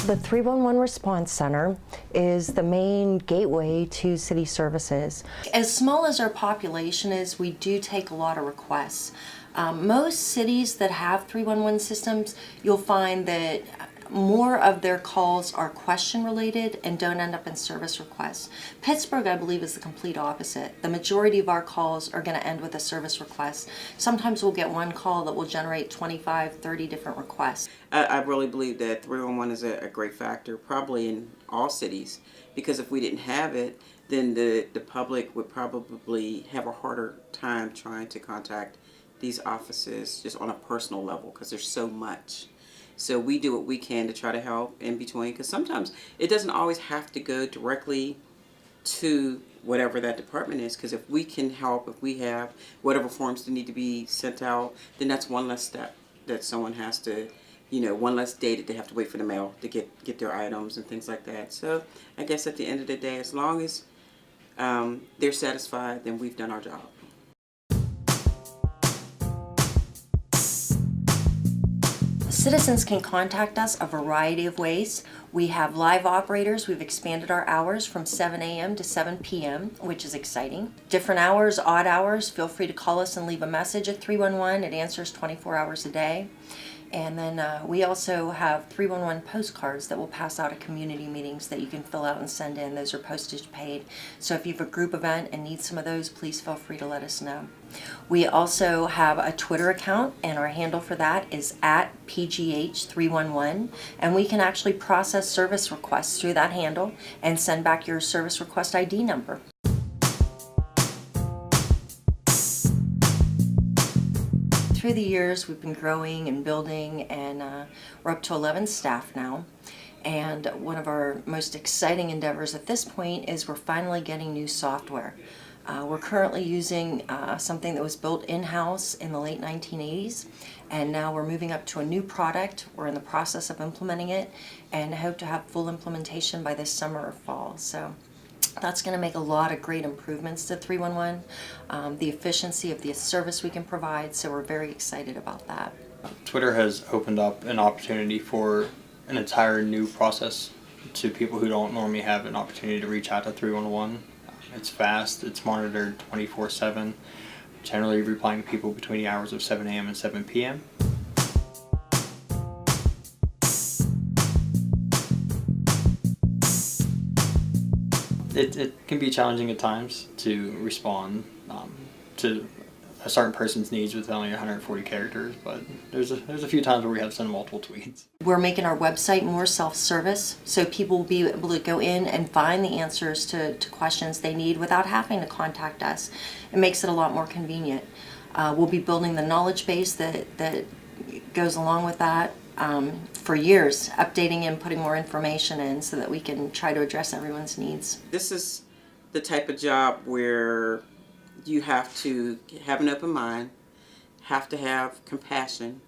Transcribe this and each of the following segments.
The 311 Response Center is the main gateway to city services. As small as our population is, we do take a lot of requests. Most cities that have 311 systems, you'll find that more of their calls are question related and don't end up in service requests. Pittsburgh, I believe, is the complete opposite. The majority of our calls are going to end with a service request. Sometimes we'll get one call that will generate 25, 30 different requests. I really believe that 311 is a great factor, probably in all cities, because if we didn't have it, then the public would probably have a harder time trying to contact these offices just on a personal level, because there's so much. So we do what we can to try to help in between, because sometimes it doesn't always have to go directly to whatever that department is, because if we can help, if we have whatever forms that need to be sent out, then that's one less step that someone has to, one less day that they have to wait for the mail to get their items and things like that. So I guess at the end of the day, as long as they're satisfied, then we've done our job. Citizens can contact us a variety of ways. We have live operators. We've expanded our hours from 7 a.m. to 7 p.m., which is exciting. Different hours, odd hours, feel free to call us and leave a message at 311. It answers 24 hours a day. And then we also have 311 postcards that we'll pass out at community meetings that you can fill out and send in. Those are postage paid. So if you have a group event and need some of those, please feel free to let us know. We also have a Twitter account, and our handle for that is @PGH311. And we can actually process service requests through that handle and send back your service request ID number. Through the years, we've been growing and building, and we're up to 11 staff now. And one of our most exciting endeavors at this point is we're finally getting new software. We're currently using something that was built in-house in the late 1980s, and now we're moving up to a new product. We're in the process of implementing it and hope to have full implementation by this summer or fall. So that's going to make a lot of great improvements to 311, the efficiency of the service we can provide, so we're very excited about that. Twitter has opened up an opportunity for an entire new process to people who don't normally have an opportunity to reach out to 311. It's fast, it's monitored 24/7, generally replying to people between the hours of 7 a.m. and 7 p.m. It can be challenging at times to respond to a certain person's needs with only 140 characters, but there's a few times where we have to send multiple tweets. We're making our website more self-service, so people will be able to go in and find the answers to questions they need without having to contact us. It makes it a lot more convenient. We'll be building the knowledge base that goes along with that. For years, updating and putting more information in so that we can try to address everyone's needs. This is the type of job where you have to have an open mind, have to have compassion,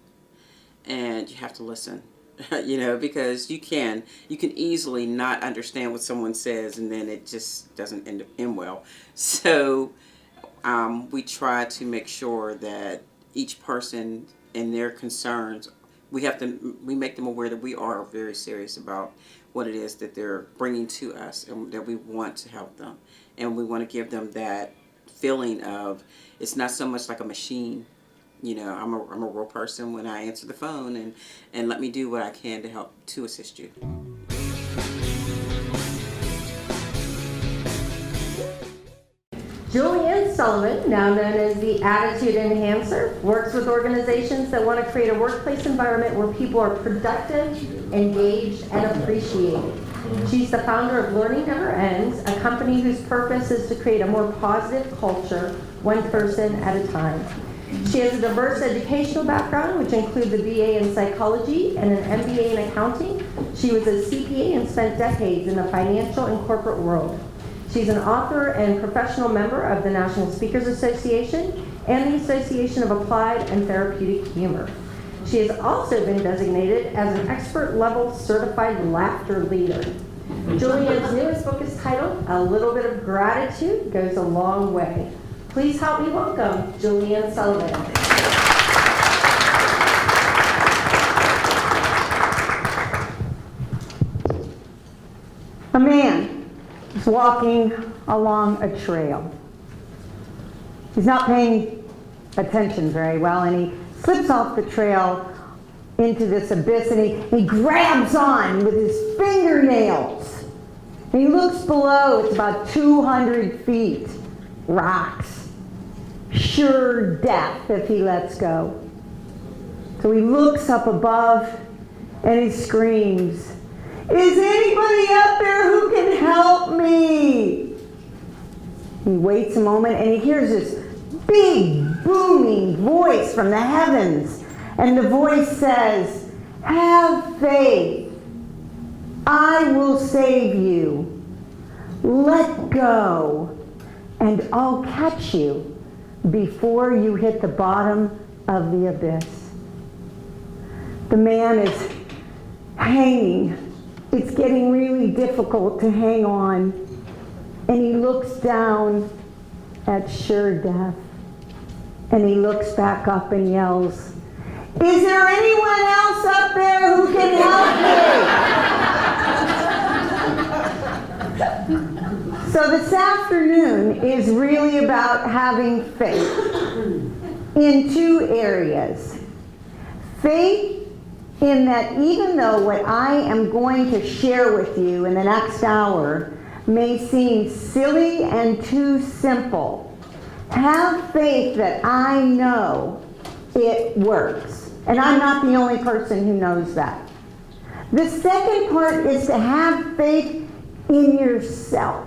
and you have to listen. Because you can easily not understand what someone says, and then it just doesn't end well. So we try to make sure that each person and their concerns, we make them aware that we are very serious about what it is that they're bringing to us, and that we want to help them, and we want to give them that feeling of it's not so much like a machine. I'm a real person when I answer the phone, and let me do what I can to help to assist you. Julianne Sullivan, now known as the Attitude Enhancer, works with organizations that want to create a workplace environment where people are productive, engaged, and appreciated. She's the founder of Learning Never Ends, a company whose purpose is to create a more positive culture, one person at a time. She has a diverse educational background, which includes a BA in psychology and an MBA in accounting. She was a CPA and spent decades in the financial and corporate world. She's an author and professional member of the National Speakers Association and the Association of Applied and Therapeutic Humor. She has also been designated as an expert-level certified laughter leader. Julianne's newest book is titled A Little Bit of Gratitude Goes a Long Way. Please help me welcome Julianne Sullivan. A man is walking along a trail. He's not paying attention very well, and he slips off the trail into this abyss, and he grabs on with his fingernails. And he looks below, it's about 200 feet, rocks. Sure death if he lets go. So he looks up above and he screams, "Is anybody up there who can help me?" He waits a moment and he hears this big booming voice from the heavens. And the voice says, "Have faith. I will save you. Let go and I'll catch you before you hit the bottom of the abyss." The man is hanging. It's getting really difficult to hang on. And he looks down at sure death. And he looks back up and yells, "Is there anyone else up there who can help me?" So this afternoon is really about having faith in two areas. Faith in that even though what I am going to share with you in the next hour may seem silly and too simple, have faith that I know it works. And I'm not the only person who knows that. The second part is to have faith in yourself.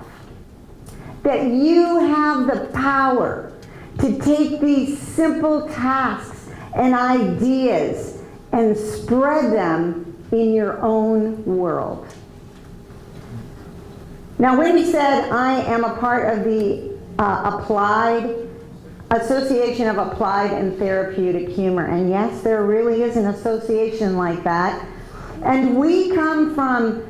That you have the power to take these simple tasks and ideas and spread them in your own world. Now, Wendy said I am a part of the Association of Applied and Therapeutic Humor. And yes, there really is an association like that. And we come from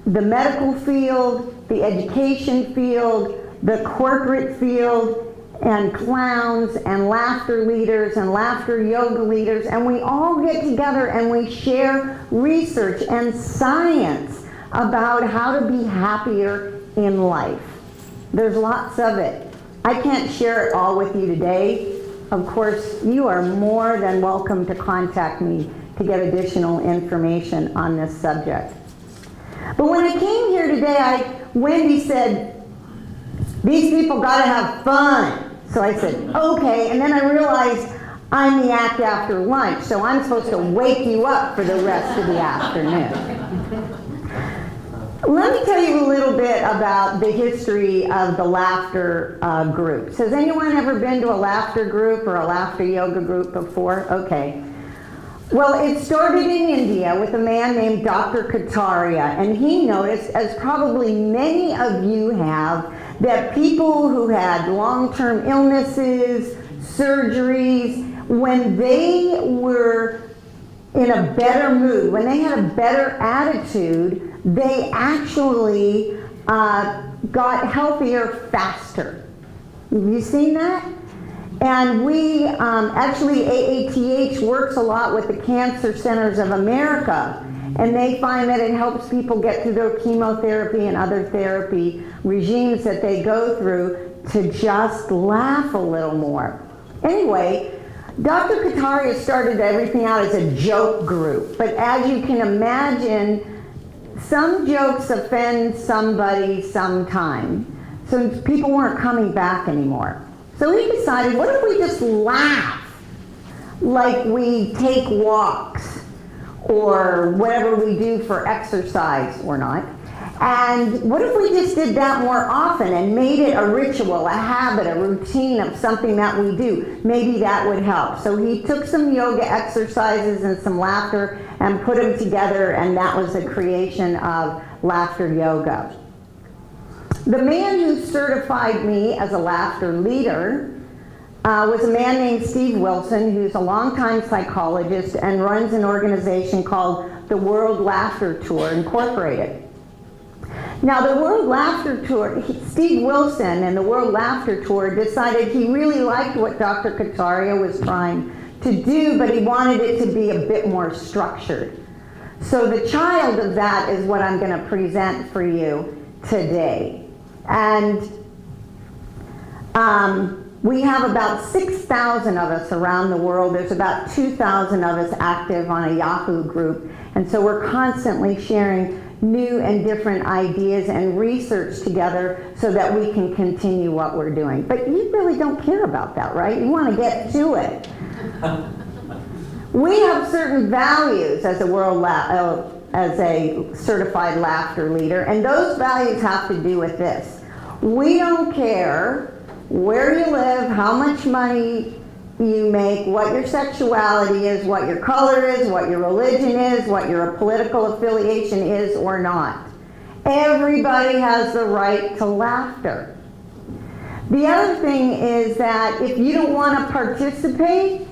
the medical field, the education field, the corporate field, and clowns and laughter leaders and laughter yoga leaders, and we all get together and we share research and science about how to be happier in life. There's lots of it. I can't share it all with you today. Of course, you are more than welcome to contact me to get additional information on this subject. But when I came here today, Wendy said, "These people gotta have fun." So I said, "Okay," and then I realized I'm the act after lunch, so I'm supposed to wake you up for the rest of the afternoon. Let me tell you a little bit about the history of the laughter groups. Has anyone ever been to a laughter group or a laughter yoga group before? Okay. Well, it started in India with a man named Dr. Kataria, and he noticed, as probably many of you have, that people who had long-term illnesses, surgeries, when they were in a better mood, when they had a better attitude, they actually got healthier faster. Have you seen that? And we, actually AATH works a lot with the Cancer Centers of America, and they find that it helps people get through their chemotherapy and other therapy regimes that they go through to just laugh a little more. Anyway, Dr. Kataria started everything out as a joke group, but as you can imagine, some jokes offend somebody sometime. So people weren't coming back anymore. So he decided, what if we just laugh like we take walks or whatever we do for exercise or not? And what if we just did that more often and made it a ritual, a habit, a routine of something that we do? Maybe that would help. So he took some yoga exercises and some laughter and put them together, and that was the creation of laughter yoga. The man who certified me as a laughter leader was a man named Steve Wilson, who's a longtime psychologist and runs an organization called the World Laughter Tour Incorporated. Now, the World Laughter Tour, Steve Wilson and the World Laughter Tour decided he really liked what Dr. Kataria was trying to do, but he wanted it to be a bit more structured. So the child of that is what I'm going to present for you today. And we have about 6,000 of us around the world. There's about 2,000 of us active on a Yahoo group. And so we're constantly sharing new and different ideas and research together so that we can continue what we're doing. But you really don't care about that, right? You want to get to it. We have certain values as a certified laughter leader, and those values have to do with this. We don't care where you live, how much money you make, what your sexuality is, what your color is, what your religion is, what your political affiliation is or not. Everybody has the right to laughter. The other thing is that if you don't want to participate,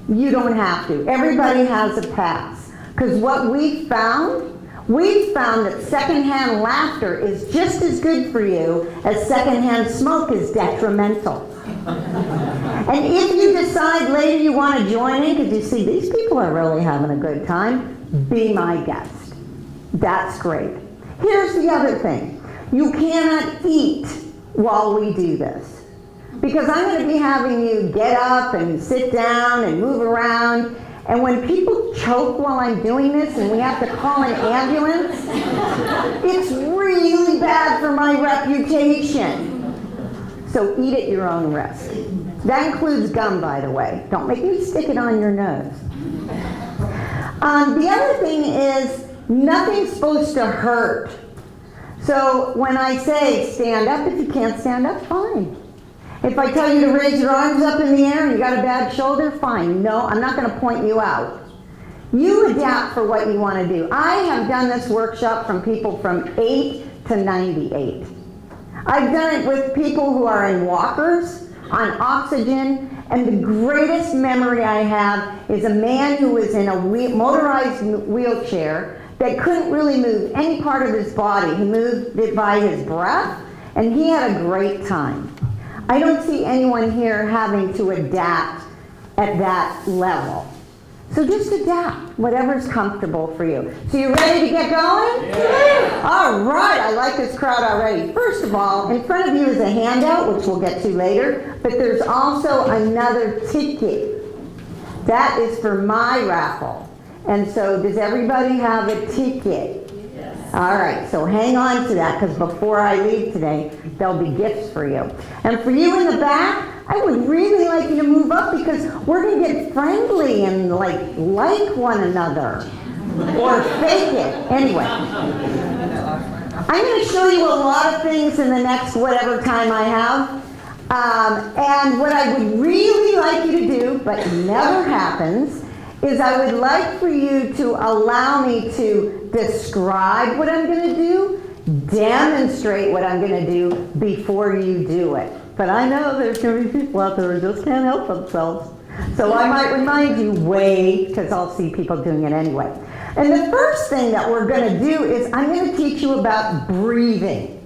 you don't have to. Everybody has a pass. Because what we've found that secondhand laughter is just as good for you as secondhand smoke is detrimental. And if you decide later you want to join in because you see these people are really having a good time, be my guest. That's great. Here's the other thing. You cannot eat while we do this. Because I'm going to be having you get up and sit down and move around. And when people choke while I'm doing this and we have to call an ambulance, it's really bad for my reputation. So eat at your own risk. That includes gum, by the way. Don't make me stick it on your nose. The other thing is nothing's supposed to hurt. So when I say stand up, if you can't stand up, fine. If I tell you to raise your arms up in the air and you got a bad shoulder, fine. No, I'm not going to point you out. You adapt for what you want to do. I have done this workshop from people from 8 to 98. I've done it with people who are in walkers, on oxygen, and the greatest memory I have is a man who was in a motorized wheelchair that couldn't really move any part of his body. He moved it by his breath, and he had a great time. I don't see anyone here having to adapt at that level. So just adapt, whatever's comfortable for you. So you ready to get going? Yeah. All right, I like this crowd already. First of all, in front of you is a handout, which we'll get to later, but there's also another ticket. That is for my raffle. And so does everybody have a ticket? Yes. All right, so hang on to that, because before I leave today, there'll be gifts for you. And for you in the back, I would really like you to move up because we're going to get friendly and like one another. Or fake it. Anyway. I'm going to show you a lot of things in the next whatever time I have. And what I would really like you to do, but never happens, is I would like for you to allow me to describe what I'm going to do, demonstrate what I'm going to do before you do it. But I know there's going to be people out there who just can't help themselves. So I might remind you, wait, because I'll see people doing it anyway. And the first thing that we're going to do is I'm going to teach you about breathing.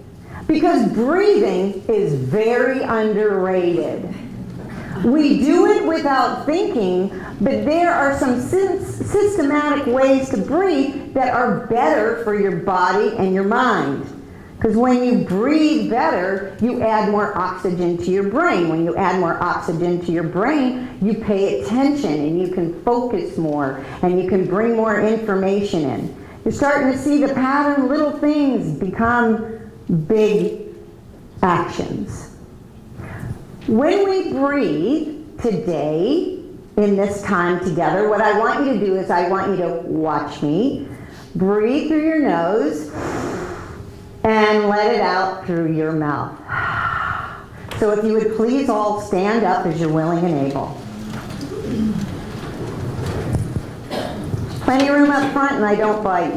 Because breathing is very underrated. We do it without thinking, but there are some systematic ways to breathe that are better for your body and your mind. Because when you breathe better, you add more oxygen to your brain. When you add more oxygen to your brain, you pay attention and you can focus more and you can bring more information in. You're starting to see the pattern. Little things become big actions. When we breathe today, in this time together, what I want you to do is I want you to watch me. Breathe through your nose and let it out through your mouth. So if you would please all stand up as you're willing and able. Plenty of room up front and I don't bite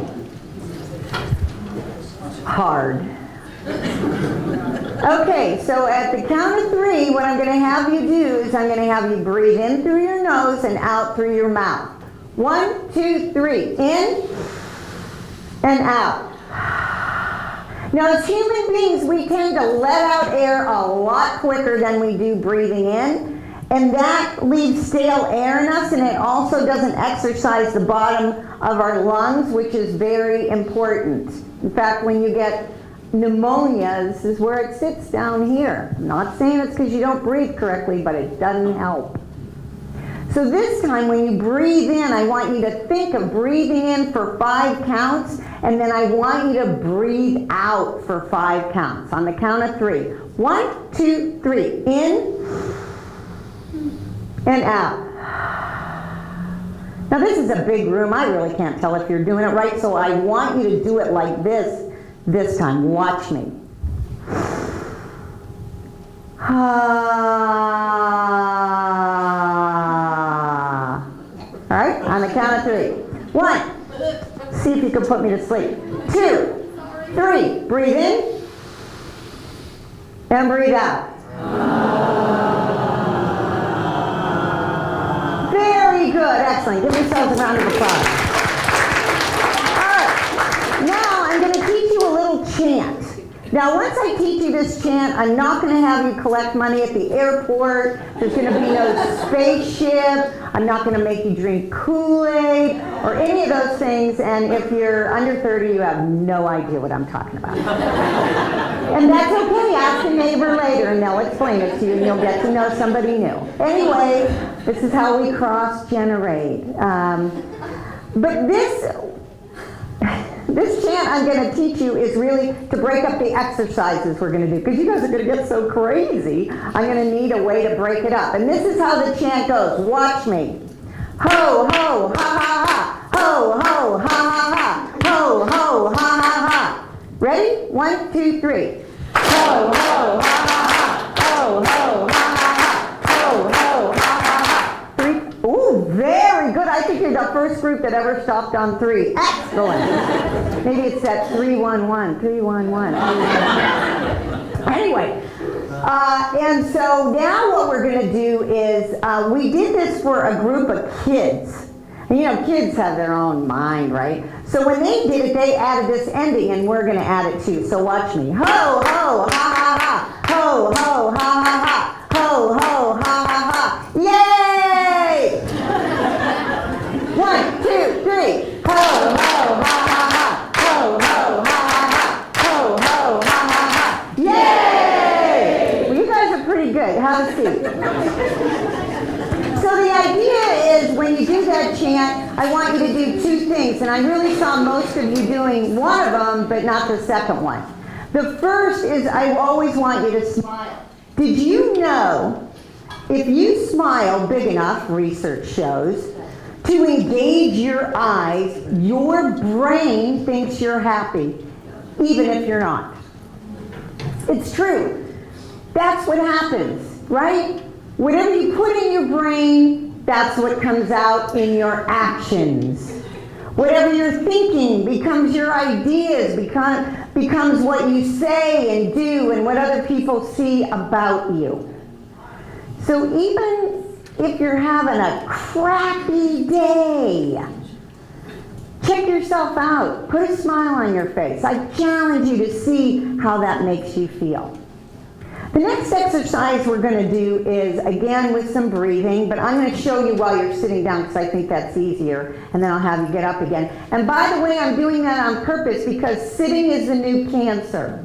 hard. Okay, so at the count of 3, what I'm going to have you do is I'm going to have you breathe in through your nose and out through your mouth. 1, 2, 3. In and out. Now, as human beings, we tend to let out air a lot quicker than we do breathing in, and that leaves stale air in us, and it also doesn't exercise the bottom of our lungs, which is very important. In fact, when you get pneumonia, this is where it sits down here. I'm not saying it's because you don't breathe correctly, but it doesn't help. So this time when you breathe in, I want you to think of breathing in for 5 counts, and then I want you to breathe out for 5 counts on the count of 3. 1, 2, 3. In and out. Now this is a big room. I really can't tell if you're doing it right, so I want you to do it like this time. Watch me. All right, on the count of 3. 1. See if you can put me to sleep. 2, 3. Breathe in and breathe out. Very good. Excellent. Give yourselves a round of applause. All right. Now I'm going to teach you a little chant. Now, once I teach you this chant, I'm not going to have you collect money at the airport. There's going to be no spaceship. I'm not going to make you drink Kool-Aid or any of those things. And if you're under 30, you have no idea what I'm talking about. And that's okay. Ask a neighbor later, and they'll explain it to you, and you'll get to know somebody new. Anyway, this is how we cross-generate. But this chant I'm going to teach you is really to break up the exercises we're going to do, because you guys are going to get so crazy. I'm going to need a way to break it up. And this is how the chant goes. Watch me. Ho, ho, ha, ha, ha. Ho, ho, ha, ha, ha. Ho, ho, ha, ha, ha. Ready? 1, 2, 3. Ho, ho, ha, ha, ha. Ho, ho, ha, ha, ha. Ho, ho, ha, ha, ha. 3. Ooh, very good. I think you're the first group that ever stopped on 3. Excellent. Maybe it's that 3-1-1, 3-1-1. Anyway, and so now what we're going to do is, we did this for a group of kids. And you know, kids have their own mind, right? So when they did it, they added this ending, and we're going to add it too. So watch me. Ho, ho, ha, ha, ha. Ho, ho, ha, ha, ha. Ho, ho, ha, ha, ha. Yay! 1, 2, 3. Ho, ho, ha, ha, ha. Ho, ho, ha, ha, ha. Ho, ho, ha, ha, ha. Yay! Well, you guys are pretty good. Have a seat. So the idea is when you do that chant, I want you to do 2 things. And I really saw most of you doing one of them, but not the second one. The first is I always want you to smile. Did you know if you smile big enough, research shows, to engage your eyes, your brain thinks you're happy, even if you're not. It's true. That's what happens, right? Whatever you put in your brain, that's what comes out in your actions. Whatever you're thinking becomes your ideas, becomes what you say and do and what other people see about you. So even if you're having a crappy day, check yourself out. Put a smile on your face. I challenge you to see how that makes you feel. The next exercise we're going to do is, again, with some breathing, but I'm going to show you while you're sitting down because I think that's easier, and then I'll have you get up again. And by the way, I'm doing that on purpose because sitting is the new cancer.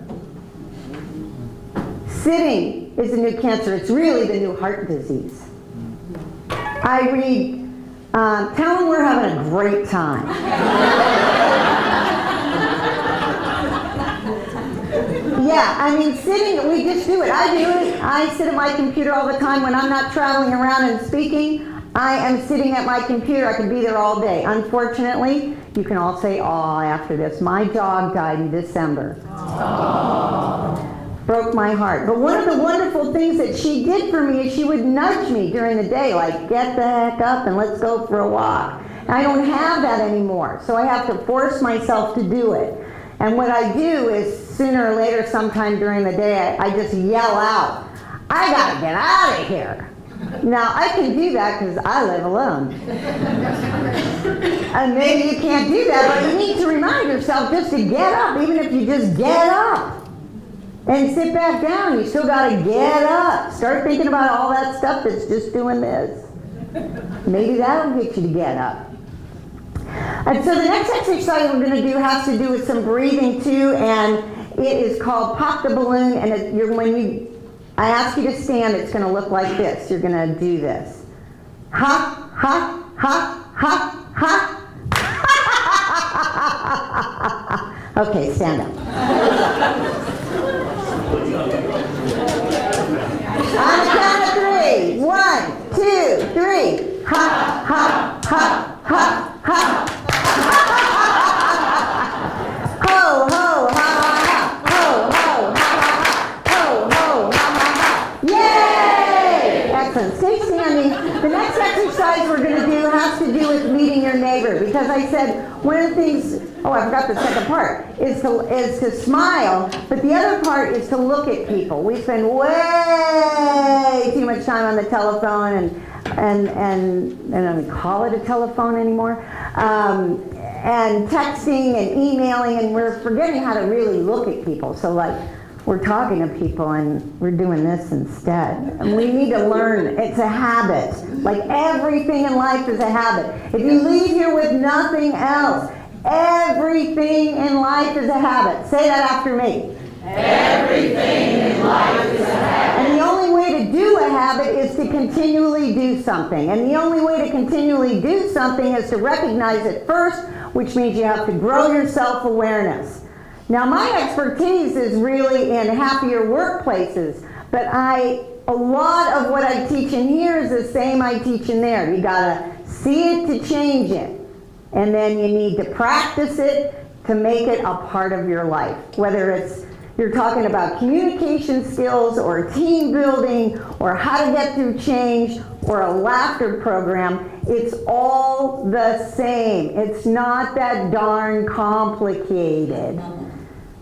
Sitting is the new cancer. It's really the new heart disease. I read, tell them we're having a great time. Yeah, I mean, we just do it. I do it. I sit at my computer all the time when I'm not traveling around and speaking. I am sitting at my computer. I could be there all day. Unfortunately, you can all say "aw" after this. My dog died in December. Aww. Broke my heart. But one of the wonderful things that she did for me is she would nudge me during the day, like, get the heck up and let's go for a walk. And I don't have that anymore, so I have to force myself to do it. And what I do is sooner or later, sometime during the day, I just yell out, I gotta get out of here. Now, I can do that because I live alone. And maybe you can't do that, but you need to remind yourself just to get up, even if you just get up. And sit back down, you still gotta get up. Start thinking about all that stuff that's just doing this. Maybe that'll get you to get up. And so the next exercise we're going to do has to do with some breathing too, and it is called Pop the Balloon. And I ask you to stand, it's going to look like this. You're going to do this. Ha, ha, ha, ha, ha. Okay, stand up. On the count of 3. 1, 2, 3. Ha, ha, ha, ha, ha. Ho, ho, ha, ha, ho, ho, ha, ha, ho, ho, ha, ha. Yay! Excellent. Stay standing. The next exercise we're going to do has to do with meeting your neighbor, because I said one of the things, oh, I forgot the second part, is to smile, but the other part is to look at people. We spend way too much time on the telephone and I don't call it a telephone anymore, and texting and emailing, and we're forgetting how to really look at people. So like, we're talking to people and we're doing this instead. And we need to learn, it's a habit. Like everything in life is a habit. If you leave here with nothing else, everything in life is a habit. Say that after me. Everything in life is a habit. And the only way to do a habit is to continually do something. And the only way to continually do something is to recognize it first, which means you have to grow your self-awareness. Now, my expertise is really in happier workplaces, but a lot of what I teach in here is the same I teach in there. You gotta see it to change it. And then you need to practice it to make it a part of your life. Whether it's you're talking about communication skills or team building or how to get through change or a laughter program, it's all the same. It's not that darn complicated.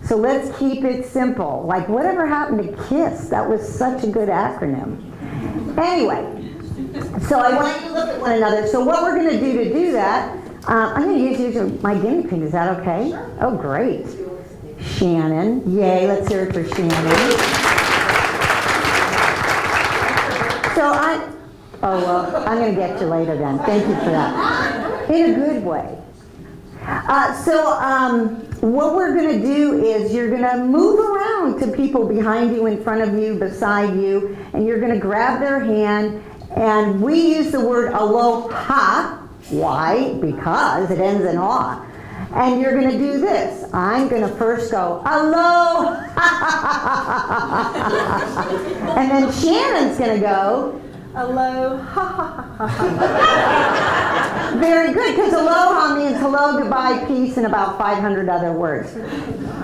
So let's keep it simple. Like whatever happened to KISS? That was such a good acronym. Anyway, so I want you to look at one another. So what we're going to do that, I'm going to use my guinea pig. Is that okay? Sure. Oh, great. Shannon. Yay, let's hear it for Shannon. So I'm going to get you later then. Thank you for that. In a good way. What we're going to do is you're going to move around to people behind you, in front of you, beside you, and you're going to grab their hand, and we use the word aloha. Why? Because it ends in "ah." And you're going to do this. I'm going to first go, aloha. And then Shannon's going to go, aloha. Very good, because aloha means hello, goodbye, peace, and about 500 other words.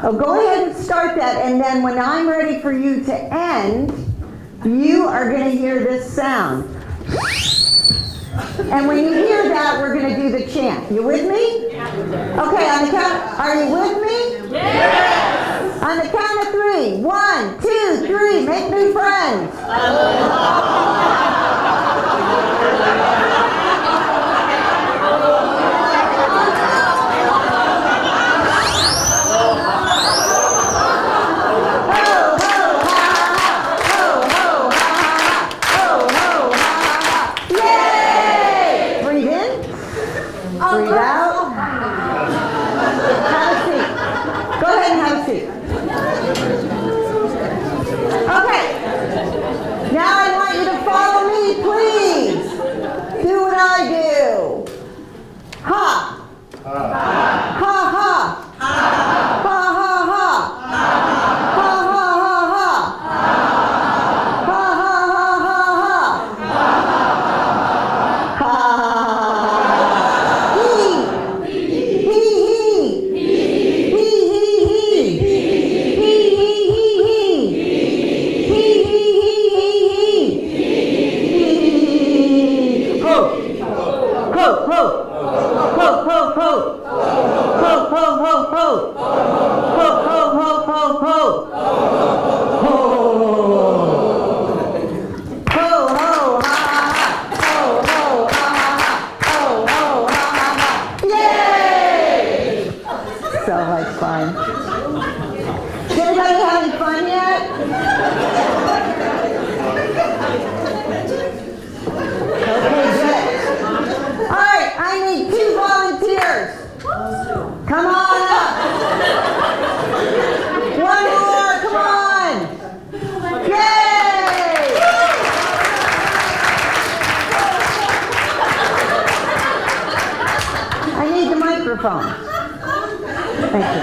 So go ahead and start that, and then when I'm ready for you to end, you are going to hear this sound. And when you hear that, we're going to do the chant. You with me? Okay, on the count, are you with me? Yes! On the count of 3. 1, 2, 3, make new friends. Breathe out. Have a seat. Go ahead and have a seat. Okay. Now I ho! Ho, ho, ho, ho, ho! Ho! Ho, ho, ha, ha, ha! Ho, ho, ha, ha, ha! Ho, ho, ha, ha, ha! Yay! So much fun. Is everybody having fun yet? Okay, good. All right, I need 2 volunteers. Come on up. 1 more, come on. Yay! I need the microphone. Thank you.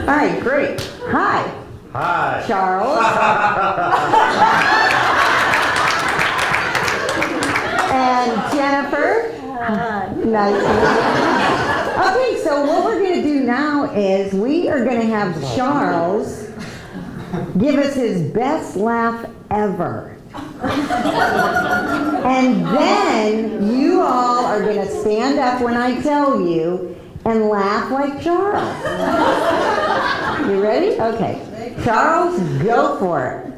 All right, great. Hi. Hi. Charles. And Jennifer. Nice. Okay, so what we're going to do now is we are going to have Charles give us his best laugh ever. And then you all are going to stand up when I tell you and laugh like Charles. You ready? Okay. Charles, go for it.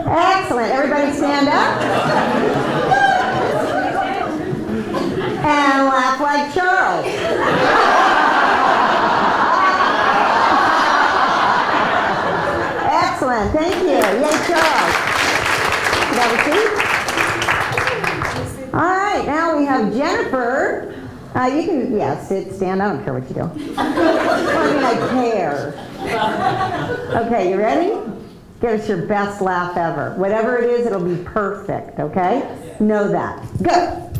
Excellent. Everybody stand up. And laugh like Charles. Excellent. Thank you. Yay, Charles. Can I have a seat? All right. Now we have Jennifer. You can, sit, stand. I don't care what you do. I mean, I care. Okay, you ready? Give us your best laugh ever. Whatever it is, it'll be perfect, okay? Know that. Go.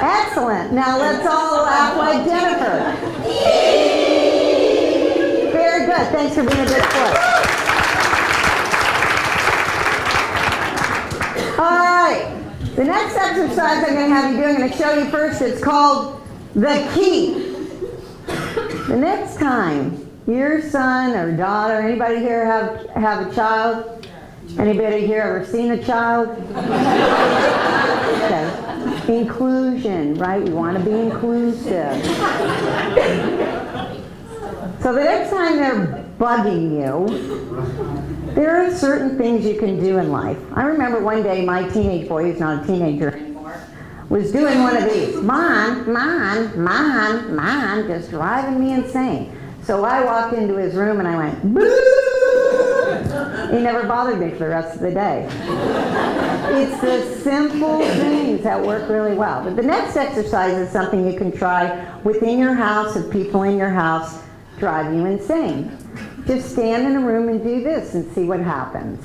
Excellent. Now let's all laugh like Jennifer. Very good. Thanks for being a good sport. All right. The next exercise I'm going to have you do, I'm going to show you first. It's called the key. The next time your son or daughter, anybody here have a child? Anybody here ever seen a child? Okay. Inclusion, right? We want to be inclusive. So the next time they're bugging you, there are certain things you can do in life. I remember one day my teenage boy, he's not a teenager anymore, was doing one of these. Mom, just driving me insane. So I walked into his room and I went, boo! He never bothered me for the rest of the day. It's the simple things that work really well. But the next exercise is something you can try within your house if people in your house drive you insane. Just stand in a room and do this and see what happens.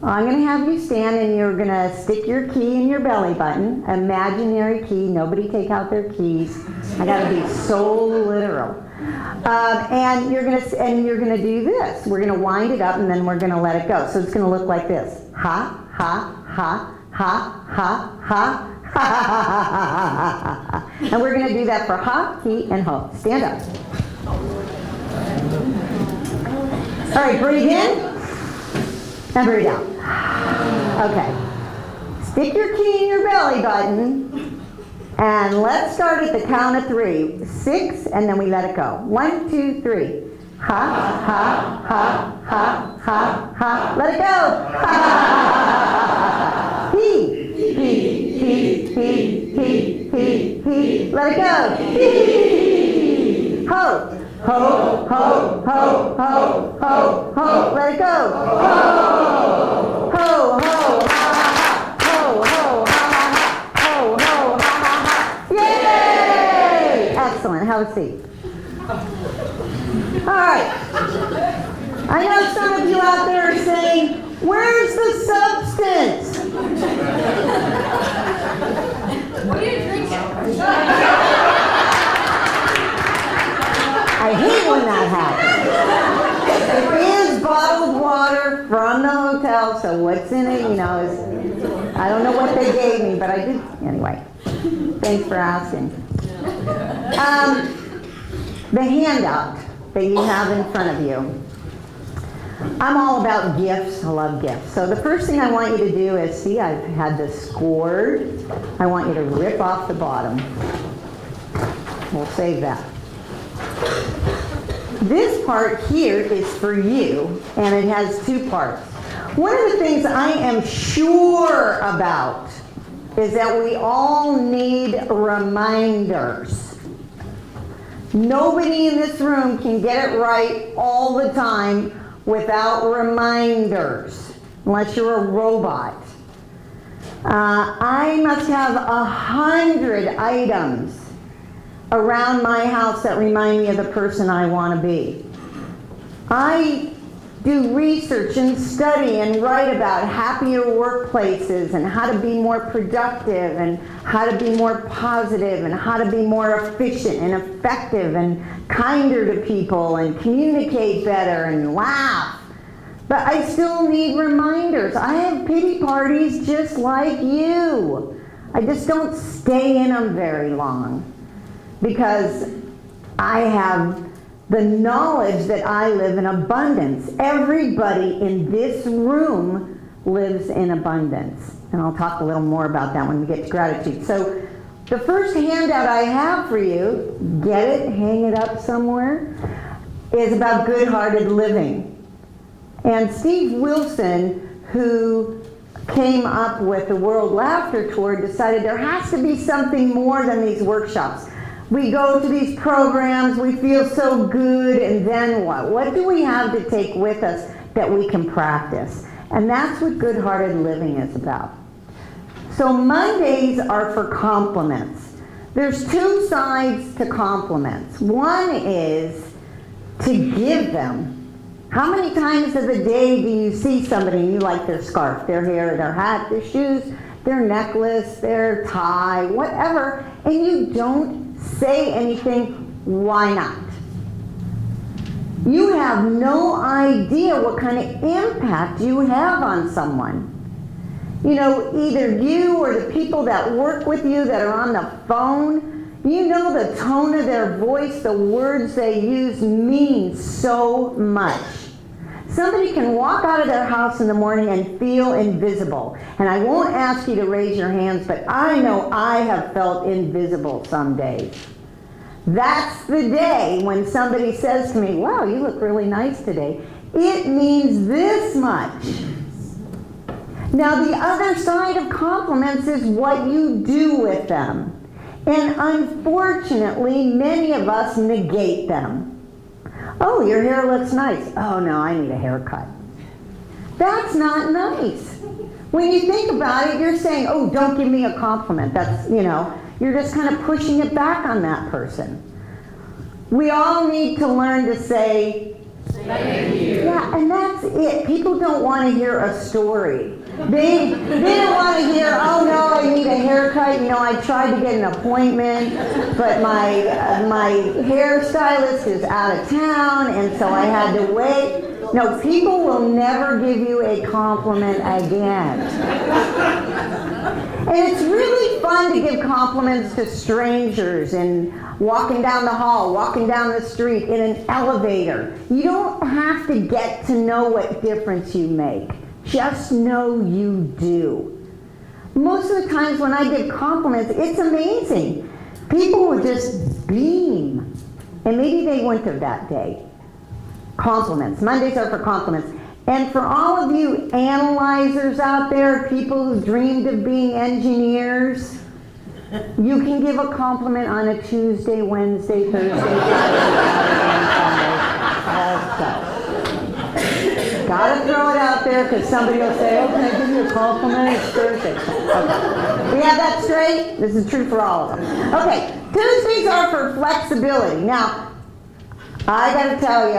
I'm going to have you stand and you're going to stick your key in your belly button. Imaginary key. Nobody take out their keys. I got to be so literal. And you're going to do this. We're going to wind it up and then we're going to let it go. So it's going to look like this. Ha, ha, ha, ha, ha, ha, ha, ha, ha. And we're going to do that for ha, he, and ho. Stand up. All right, breathe in and breathe out. Okay. Stick your key in your belly button and let's start at the count of 3. 6 and then we let it go. 1, 2, 3. Ha, ha, ha, ha, ha, ha. Let it go. Ha, ha, ha, ha. He. Let it go. He. Ho. Ho, ho, ho, ho, ho, ho. Let it go. Ho, ho, ho, ha, ha, ho, ho, ha, ha, ho, ho, ha, ha, ha. Yay! Excellent. Have a seat. All right. I know some of you out there are saying, where's the substance? What are you drinking? I hate when that happens. It is bottled water from the hotel, so what's in it, is, I don't know what they gave me, but I did, anyway. Thanks for asking. The handout that you have in front of you. I'm all about gifts. I love gifts. So the first thing I want you to do is, see, I've had this scored. I want you to rip off the bottom. We'll save that. This part here is for you, and it has two parts. One of the things I am sure about is that we all need reminders. Nobody in this room can get it right all the time without reminders, unless you're a robot. I must have 100 items around my house that remind me of the person I want to be. I do research and study and write about happier workplaces and how to be more productive and how to be more positive and how to be more efficient and effective and kinder to people and communicate better and laugh. But I still need reminders. I have pity parties just like you. I just don't stay in them very long because I have the knowledge that I live in abundance. Everybody in this room lives in abundance. And I'll talk a little more about that when we get to gratitude. So the first handout I have for you, get it, hang it up somewhere, is about good-hearted living. And Steve Wilson, who came up with the World Laughter Tour, decided there has to be something more than these workshops. We go to these programs, we feel so good, and then what? What do we have to take with us that we can practice? And that's what good-hearted living is about. So Mondays are for compliments. There's two sides to compliments. One is to give them. How many times of the day do you see somebody and you like their scarf, their hair, their hat, their shoes, their necklace, their tie, whatever, and you don't say anything? Why not? You have no idea what kind of impact you have on someone. You know, either you or the people that work with you that are on the phone, you know the tone of their voice, the words they use mean so much. Somebody can walk out of their house in the morning and feel invisible. And I won't ask you to raise your hands, but I know I have felt invisible some days. That's the day when somebody says to me, wow, you look really nice today. It means this much. Now the other side of compliments is what you do with them. And unfortunately, many of us negate them. Oh, your hair looks nice. Oh no, I need a haircut. That's not nice. When you think about it, you're saying, oh, don't give me a compliment. That's, you know, you're just kind of pushing it back on that person. We all need to learn to say, thank you. Yeah, and that's it. People don't want to hear a story. They don't want to hear, oh no, I need a haircut. You know, I tried to get an appointment, but my hairstylist is out of town, and so I had to wait. No, people will never give you a compliment again. And it's really fun to give compliments to strangers and walking down the hall, walking down the street, in an elevator. You don't have to get to know what difference you make. Just know you do. Most of the times when I give compliments, it's amazing. People will just beam. And maybe they went there that day. Compliments. Mondays are for compliments. And for all of you analyzers out there, people who dreamed of being engineers, you can give a compliment on a Tuesday, Wednesday, Thursday, Friday, Saturday, and Sunday. Also. Gotta throw it out there because somebody will say, oh, can I give you a compliment? It's Thursday. Okay. We have that straight? This is true for all of them. Okay, Tuesdays are for flexibility. Now, I gotta tell you,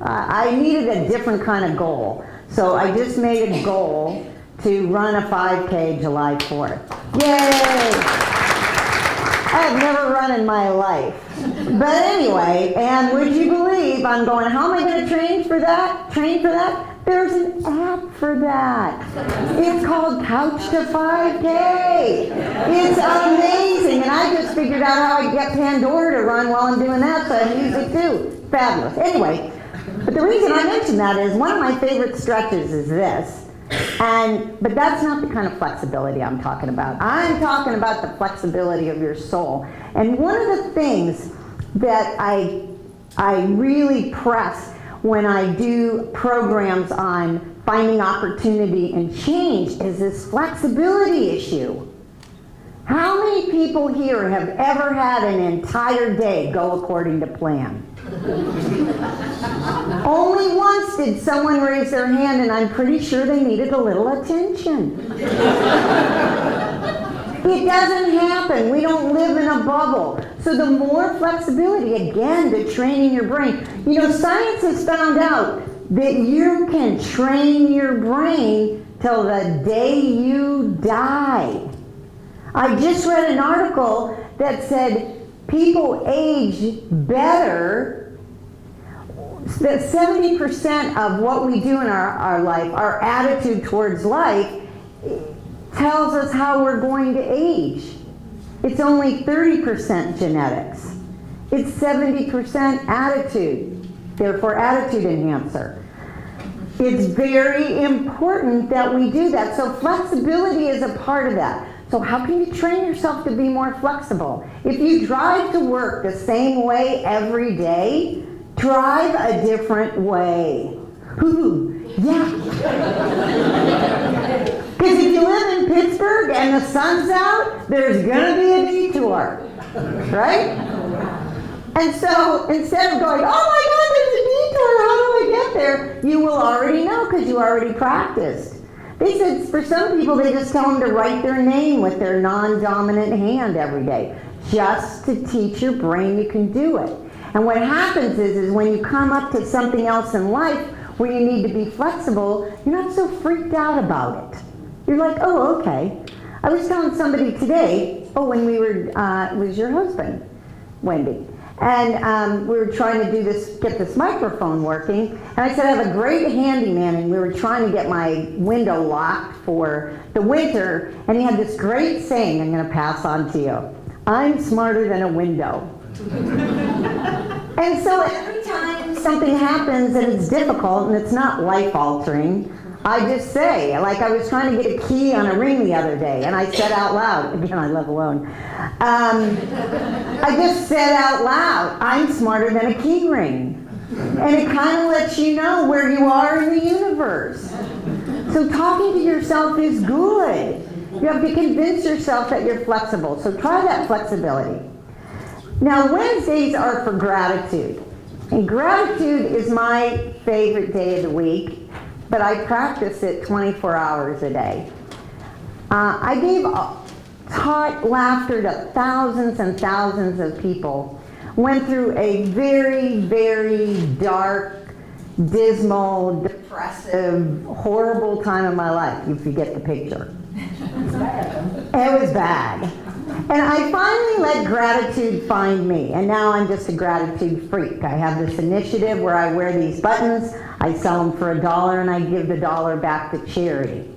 I needed a different kind of goal. So I just made a goal to run a 5K July 4th. Yay! I have never run in my life. But anyway, and would you believe, I'm going, how am I going to train for that? There's an app for that. It's called Couch to 5K. It's amazing. And I just figured out how I get Pandora to run while I'm doing that, so I use it too. Fabulous. Anyway, the But the reason I mention that is one of my favorite stretches is this. But that's not the kind of flexibility I'm talking about. I'm talking about the flexibility of your soul. And one of the things that I really press when I do programs on finding opportunity and change is this flexibility issue. How many people here have ever had an entire day go according to plan? Only once did someone raise their hand, and I'm pretty sure they needed a little attention. It doesn't happen. We don't live in a bubble. So the more flexibility, again, to training your brain. You know, science has found out that you can train your brain till the day you die. I just read an article that said people age better, that 70% of what we do in our life, our attitude towards life, tells us how we're going to age. It's only 30% genetics. It's 70% attitude, therefore attitude enhancer. It's very important that we do that. So flexibility is a part of that. So how can you train yourself to be more flexible? If you drive to work the same way every day, drive a different way. Ooh, yeah. Because if you live in Pittsburgh and the sun's out, there's going to be a detour, right? And so instead of going, oh my God, there's a detour, how do I get there? You will already know because you already practiced. They said for some people, they just tell them to write their name with their non-dominant hand every day, just to teach your brain you can do it. And what happens is when you come up to something else in life where you need to be flexible, you're not so freaked out about it. You're like, oh, okay. I was telling somebody today, when we were, it was your husband, Wendy, and we were trying to do this, get this microphone working, and I said I have a great handyman, and we were trying to get my window locked for the winter, and he had this great saying I'm going to pass on to you. I'm smarter than a window. And so every time something happens and it's difficult and it's not life-altering, I just say, like I was trying to get a key on a ring the other day, and I said out loud, again, I live alone, I just said out loud, I'm smarter than a key ring. And it kind of lets you know where you are in the universe. So talking to yourself is good. You have to convince yourself that you're flexible. So try that flexibility. Now, Wednesdays are for gratitude. And gratitude is my favorite day of the week, but I practice it 24 hours a day. I taught laughter to thousands and thousands of people. Went through a very, very dark, dismal, depressive, horrible time in my life, if you get the picture. It was bad. And I finally let gratitude find me, and now I'm just a gratitude freak. I have this initiative where I wear these buttons, I sell them for $1, and I give the $1 back to charity.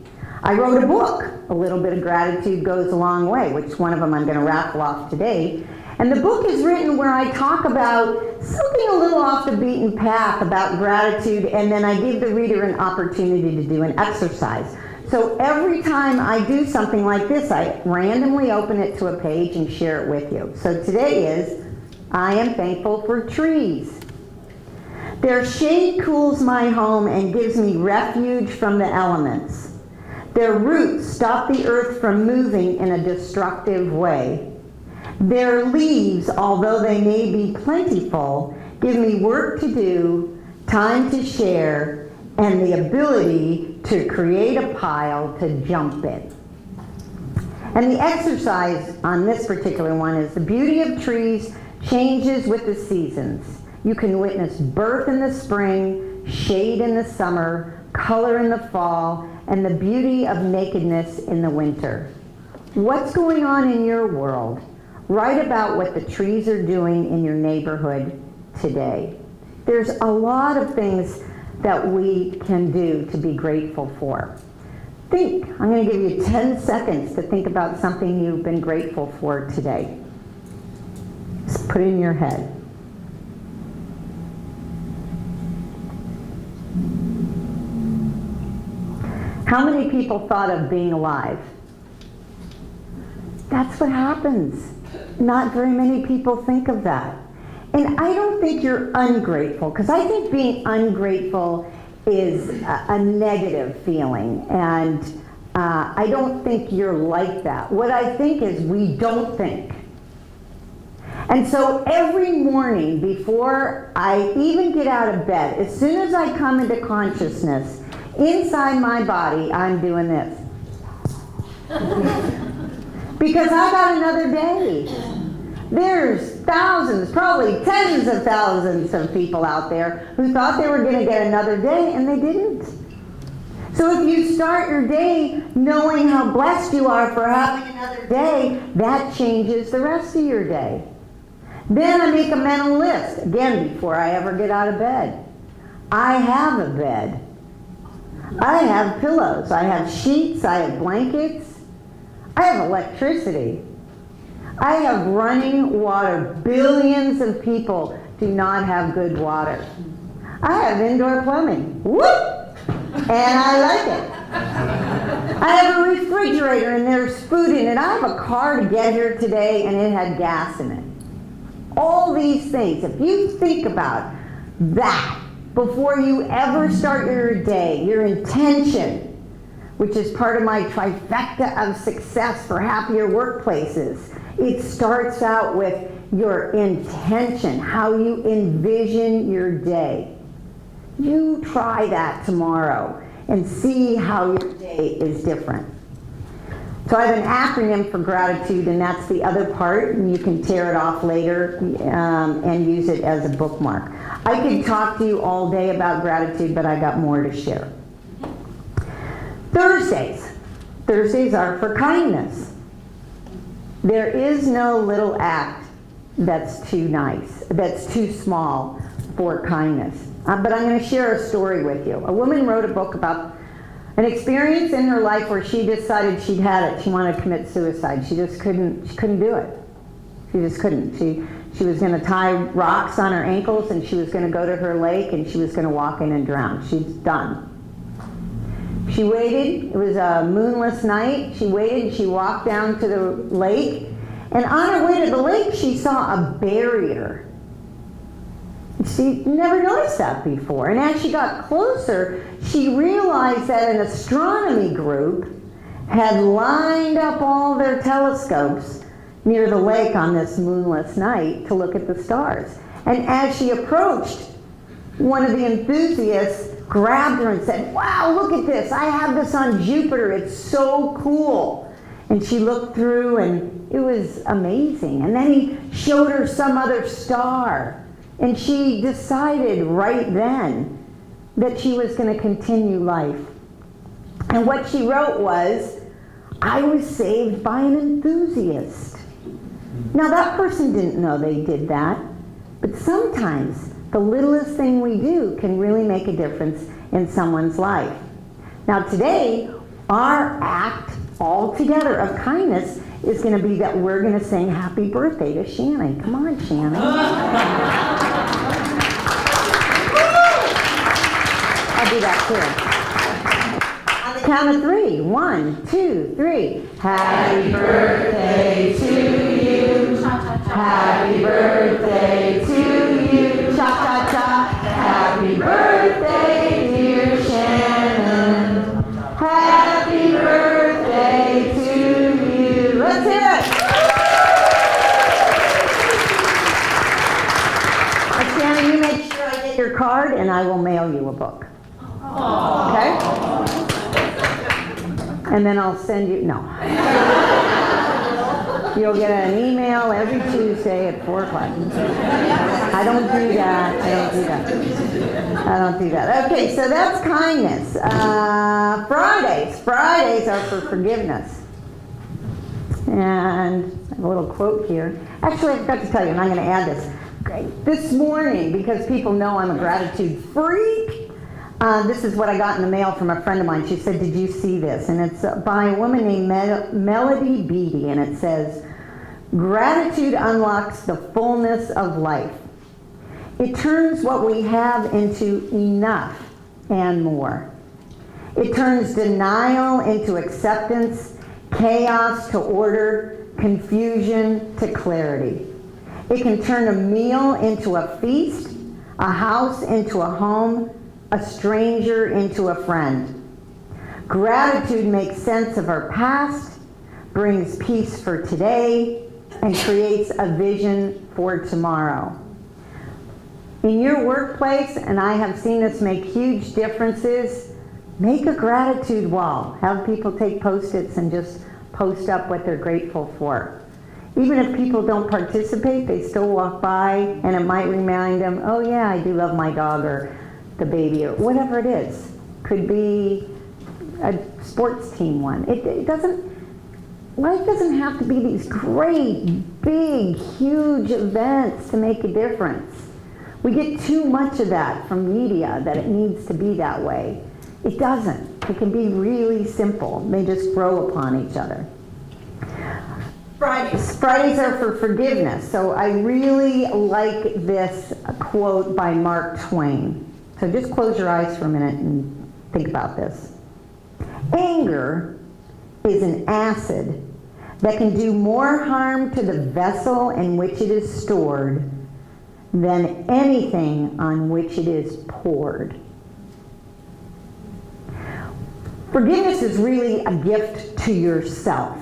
I wrote a book, A Little Bit of Gratitude Goes a Long Way, which one of them I'm going to raffle off today. And the book is written where I talk about something a little off the beaten path about gratitude, and then I give the reader an opportunity to do an exercise. So every time I do something like this, I randomly open it to a page and share it with you. So today is, I am thankful for trees. Their shade cools my home and gives me refuge from the elements. Their roots stop the earth from moving in a destructive way. Their leaves, although they may be plentiful, give me work to do, time to share, and the ability to create a pile to jump in. And the exercise on this particular one is the beauty of trees changes with the seasons. You can witness birth in the spring, shade in the summer, color in the fall, and the beauty of nakedness in the winter. What's going on in your world? Write about what the trees are doing in your neighborhood today. There's a lot of things that we can do to be grateful for. Think. I'm going to give you 10 seconds to think about something you've been grateful for today. Just put it in your head. How many people thought of being alive? That's what happens. Not very many people think of that. And I don't think you're ungrateful, because I think being ungrateful is a negative feeling, and I don't think you're like that. What I think is we don't think. And so every morning before I even get out of bed, as soon as I come into consciousness, inside my body, I'm doing this. Because I got another day. There's thousands, probably tens of thousands of people out there who thought they were going to get another day, and they didn't. So if you start your day knowing how blessed you are for having another day, that changes the rest of your day. Then I make a mental list, again, before I ever get out of bed. I have a bed. I have pillows. I have sheets. I have blankets. I have electricity. I have running water. Billions of people do not have good water. I have indoor plumbing. Whoop! And I like it. I have a refrigerator and there's food in it. I have a car to get here today and it had gas in it. All these things, if you think about that before you ever start your day, your intention, which is part of my trifecta of success for happier workplaces, it starts out with your intention, how you envision your day. You try that tomorrow and see how your day is different. So I have an acronym for gratitude, and that's the other part, and you can tear it off later and use it as a bookmark. I could talk to you all day about gratitude, but I got more to share. Thursdays are for kindness. There is no little act that's too nice, that's too small for kindness. But I'm going to share a story with you. A woman wrote a book about an experience in her life where she decided she'd had it. She wanted to commit suicide. She just couldn't do it. She just couldn't. She was going to tie rocks on her ankles, and she was going to go to her lake, and she was going to walk in and drown. She's done. She waited. It was a moonless night. She waited. She walked down to the lake, and on her way to the lake, she saw a barrier. She never noticed that before. And as she got closer, she realized that an astronomy group had lined up all their telescopes near the lake on this moonless night to look at the stars. And as she approached, one of the enthusiasts grabbed her and said, "Wow, look at this. I have this on Jupiter. It's so cool." And she looked through, and it was amazing. And then he showed her some other star. And she decided right then that she was going to continue life. And what she wrote was, "I was saved by an enthusiast." Now that person didn't know they did that, but sometimes the littlest thing we do can really make a difference in someone's life. Now today, our act all together of kindness is going to be that we're going to sing happy birthday to Shannon. Come on, Shannon. I'll do that too. On the count of 3. 1, 2, 3. Happy birthday to you. Happy birthday to you. Cha-cha-cha. Happy birthday, dear Shannon. Happy birthday to you. Let's hear it. Shannon, you make sure I get your card and I will mail you a book. Okay? And then I'll send you, no. You'll get an email every Tuesday at 4 o'clock. I don't do that. I don't do that. Okay, so that's kindness. Fridays are for forgiveness. And I have a little quote here. Actually, I forgot to tell you, and I'm going to add this. This morning, because people know I'm a gratitude freak, this is what I got in the mail from a friend of mine. She said, "Did you see this?" And it's by a woman named Melody Beattie, and it says, "Gratitude unlocks the fullness of life. It turns what we have into enough and more. It turns denial into acceptance, chaos to order, confusion to clarity. It can turn a meal into a feast, a house into a home, a stranger into a friend. Gratitude makes sense of our past, brings peace for today, and creates a vision for tomorrow. In your workplace, and I have seen this make huge differences, make a gratitude wall. Have people take Post-its and just post up what they're grateful for. Even if people don't participate, they still walk by, and it might remind them, oh yeah, I do love my dog or the baby or whatever it is. Could be a sports team one. Life doesn't have to be these great, big, huge events to make a difference. We get too much of that from media that it needs to be that way. It doesn't. It can be really simple. They just grow upon each other. Fridays are for forgiveness. So I really like this quote by Mark Twain. So just close your eyes for a minute and think about this. Anger is an acid that can do more harm to the vessel in which it is stored than anything on which it is poured. Forgiveness is really a gift to yourself.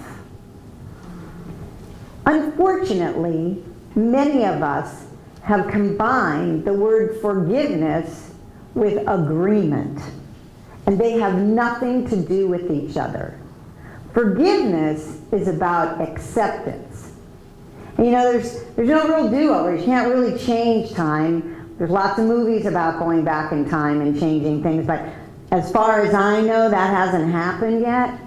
Unfortunately, many of us have combined the word forgiveness with agreement, and they have nothing to do with each other. Forgiveness is about acceptance. And there's no real do-over. You can't really change time. There's lots of movies about going back in time and changing things, but as far as I know, that hasn't happened yet.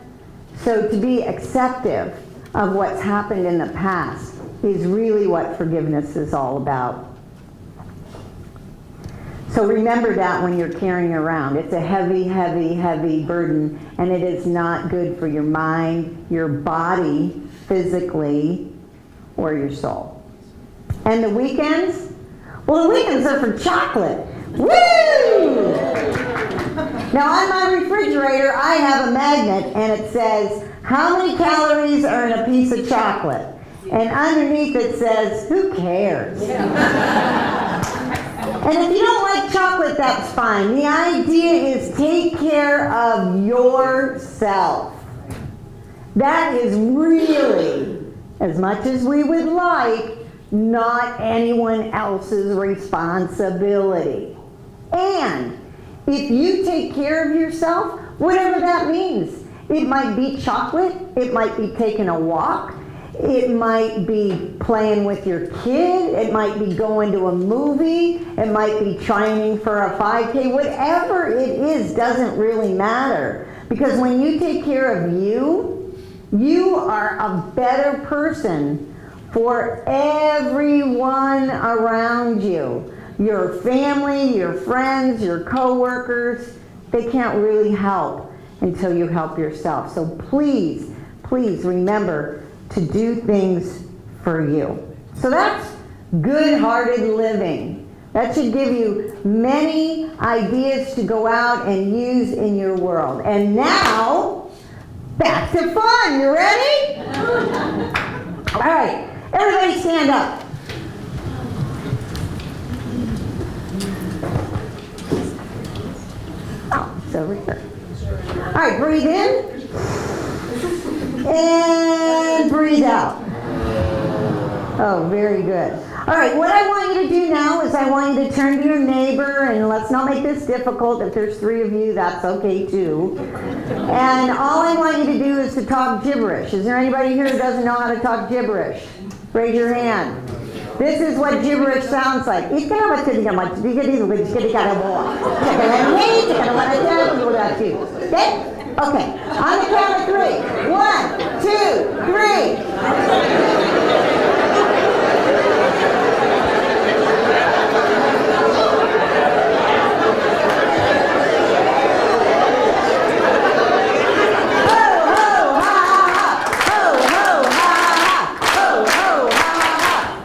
So to be acceptive of what's happened in the past is really what forgiveness is all about. So remember that when you're carrying around. It's a heavy, heavy, heavy burden, and it is not good for your mind, your body, physically, or your soul. And the weekends? Well, the weekends are for chocolate. Woo! Now on my refrigerator, I have a magnet, and it says, how many calories are in a piece of chocolate? And underneath it says, who cares? And if you don't like chocolate, that's fine. The idea is take care of yourself. That is really, as much as we would like, not anyone else's responsibility. And if you take care of yourself, whatever that means, it might be chocolate, it might be taking a walk, it might be playing with your kid, it might be going to a movie, it might be training for a 5K, whatever it is doesn't really matter. Because when you take care of you, you are a better person for everyone around you. Your family, your friends, your coworkers, they can't really help until you help yourself. So please, please remember to do things for you. So that's good-hearted living. That should give you many ideas to go out and use in your world. And now, back to fun. You ready? All right, everybody stand up. Oh, it's over here. All right, breathe in. And breathe out. Oh, very good. All right, what I want you to do now is I want you to turn to your neighbor, and let's not make this difficult. If there's 3 of you, that's okay too. And all I want you to do is to talk gibberish. Is there anybody here who doesn't know how to talk gibberish? Raise your hand. This is what gibberish sounds like. Okay? Okay, on the count of 3. 1, 2, 3.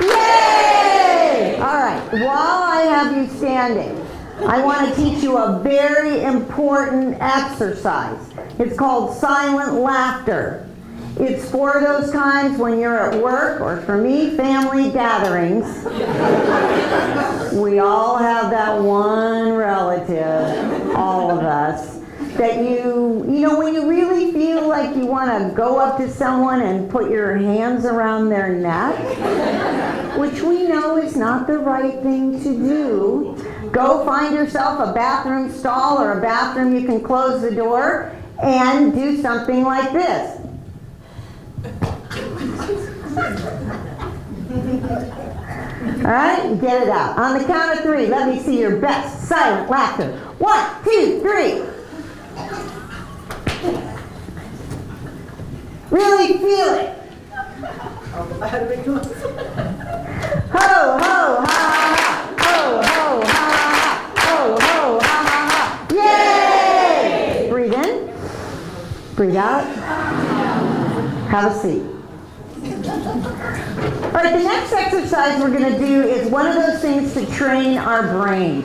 Yay! All right, while I have you standing, I want to teach you a very important exercise. It's called silent laughter. It's for those times when you're at work, or for me, family gatherings. We all have that one relative, all of us, that you know, when you really feel like you want to go up to someone and put your hands around their neck, which we know is not the right thing to do. Go find yourself a bathroom stall or a bathroom you can close the door and do something like this. All right, get it out. On the count of 3, let me see your best silent laughter. 1, 2, 3. Really feel it. Ho, ho, ha, ha. Ho, ho, ha, ha. Ho, ho, ha, ha, ha. Yay! Breathe in. Breathe out. Have a seat. All right, the next exercise we're going to do is one of those things to train our brain.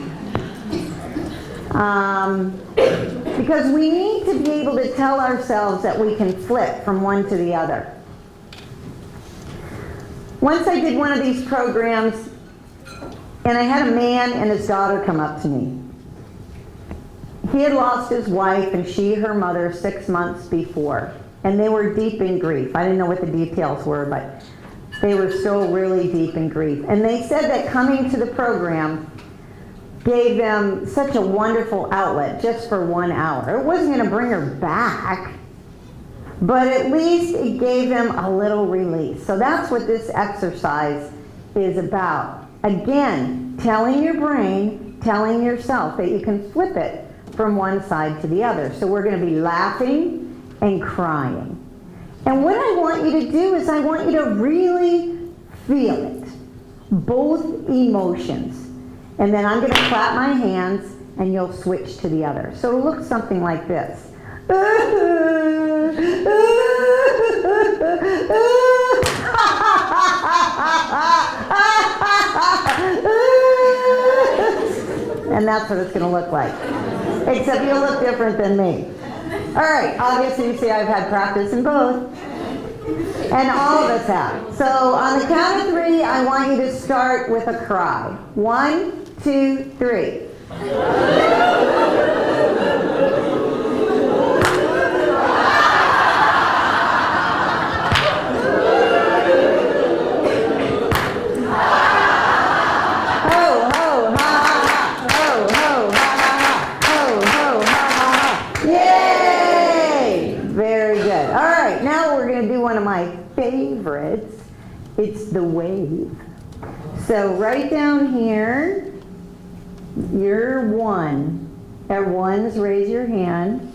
Because we need to be able to tell ourselves that we can flip from one to the other. Once I did one of these programs, and I had a man and his daughter come up to me. He had lost his wife and her mother 6 months before. And they were deep in grief. I didn't know what the details were, but they were still really deep in grief. And they said that coming to the program gave them such a wonderful outlet just for 1 hour. It wasn't going to bring her back, but at least it gave them a little release. So that's what this exercise is about. Again, telling your brain, telling yourself that you can flip it from one side to the other. So we're going to be laughing and crying. And what I want you to do is I want you to really feel it, both emotions. And then I'm going to clap my hands and you'll stitch to the other. So it'll look something like this. And that's what it's going to look like. Except you'll look different than me. All right, obviously you see I've had practice in both. And all of us have. So on the count of 3, I want you to start with a cry. 1, 2, 3. Favorites, it's the wave. So right down here, you're 1. At 1s, raise your hand.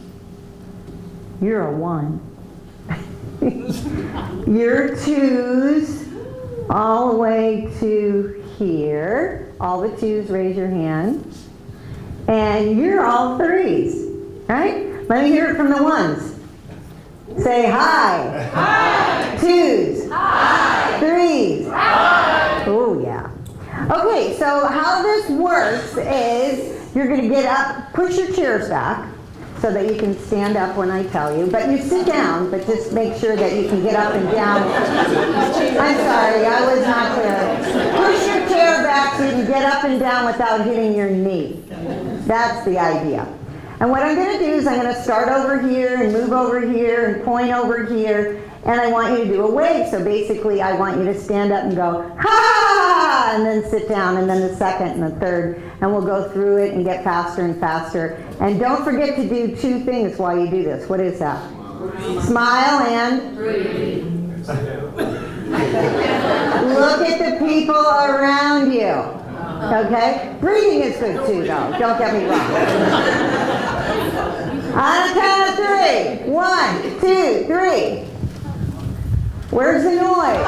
You're a 1. You're 2s, all the way to here. All the 2s, raise your hand. And you're all 3s, right? Let me hear it from the 1s. Say hi. Hi. 2s. Hi. 3s. Hi. Oh, yeah. Okay, so how this works is you're going to get up, push your chairs back so that you can stand up when I tell you. But you sit down, but just make sure that you can get up and down. I'm sorry, I was not clear. Push your chair back so you can get up and down without hitting your knee. That's the idea. And what I'm going to do is I'm going to start over here and move over here and point over here, and I want you to do a wave. So basically I want you to stand up and go, ha, and then sit down, and then the second and the third, and we'll go through it and get faster and faster. And don't forget to do 2 things while you do this. What is that? Smile and breathe. Look at the people around you. Okay? Breathing is good too, though. Don't get me wrong. On the count of 3. 1, 2, 3. Where's the noise?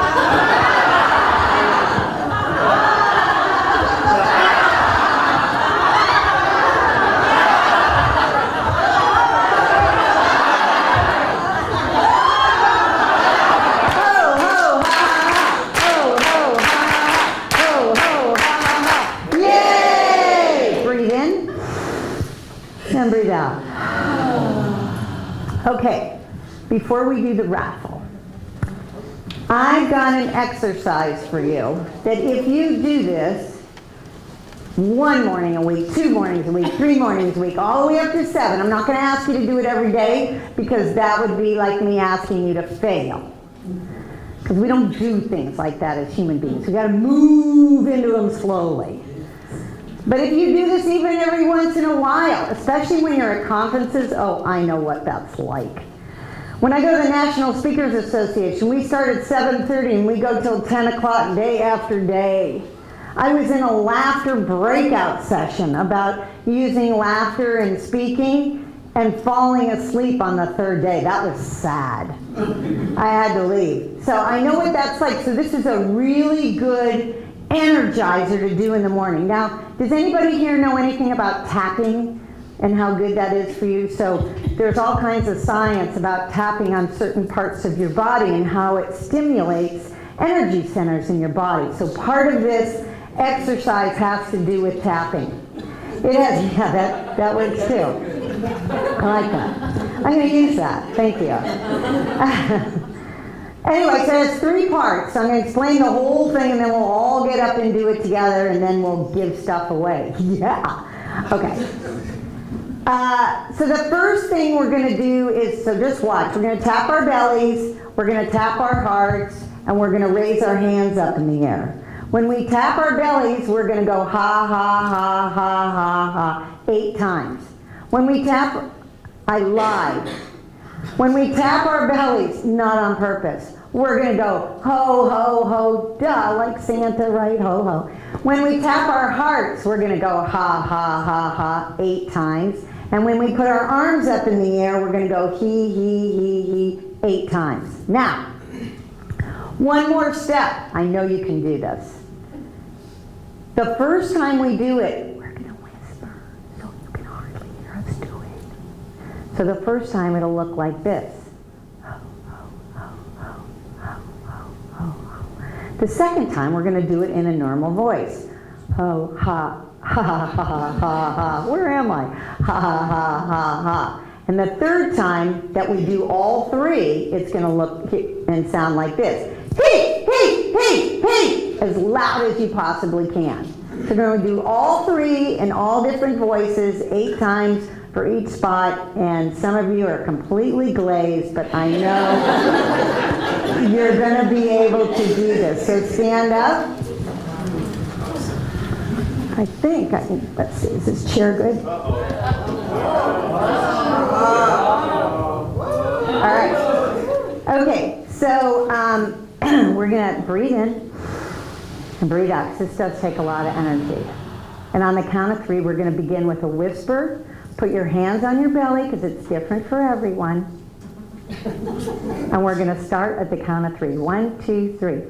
Yay! Breathe in. Okay, before we do the raffle, I've got an exercise for you that if you do this 1 morning a week, 2 mornings a week, 3 mornings a week, all the way up to 7, I'm not going to ask you to do it every day because that would be like me asking you to fail. Because we don't do things like that as human beings. We got to move into them slowly. But if you do this even every once in a while, especially when you're at conferences, oh, I know what that's like. When I go to the National Speakers Association, we start at 7:30 and we go till 10 o'clock day after day. I was in a laughter breakout session about using laughter in speaking and falling asleep on the 3rd day. That was sad. I had to leave. So I know what that's like. So this is a really good energizer to do in the morning. Now, does anybody here know anything about tapping and how good that is for you? So there's all kinds of science about tapping on certain parts of your body and how it stimulates energy centers in your body. So part of this exercise has to do with tapping. It has, yeah, that works too. I like that. I'm going to use that. Thank you. Anyway, so it's 3 parts. I'm going to explain the whole thing and then we'll all get up and do it together and then we'll give stuff away. Yeah. Okay. So the first thing we're going to do is, so just watch. We're going to tap our bellies, we're going to tap our hearts, and we're going to raise our hands up in the air. When we tap our bellies, we're going to go ha, ha, ha, ha, ha, ha, 8 times. When we tap, I lied. When we tap our bellies, not on purpose, we're going to go ho, ho, ho, duh, like Santa, right? Ho, ho. When we tap our hearts, we're going to go ha, ha, ha, ha, 8 times. And when we put our arms up in the air, we're going to go he, 8 times. Now, one more step. I know you can do this. The first time we do it, we're going to whisper so you can hardly hear us do it. So the first time it'll look like this. Ho, ho, ho, ho, ho, ho, ho, ho. The second time we're going to do it in a normal voice. Ho, ha, ha, ha, ha, ha, ha. Where am I? Ha, ha, ha, ha, ha. And the third time that we do all 3, it's going to look and sound like this. Hey, hey, hey, hey, as loud as you possibly can. So we're going to do all 3 in all different voices, 8 times for each spot, and some of you are completely glazed, but I know you're going to be able to do this. So stand up. I think, let's see, is this chair good? All right. Okay, so we're going to breathe in and breathe out, because this does take a lot of energy. And on the count of 3, we're going to begin with a whisper. Put your hands on your belly, because it's different for everyone. And we're going to start at the count of 3. 1, 2, 3.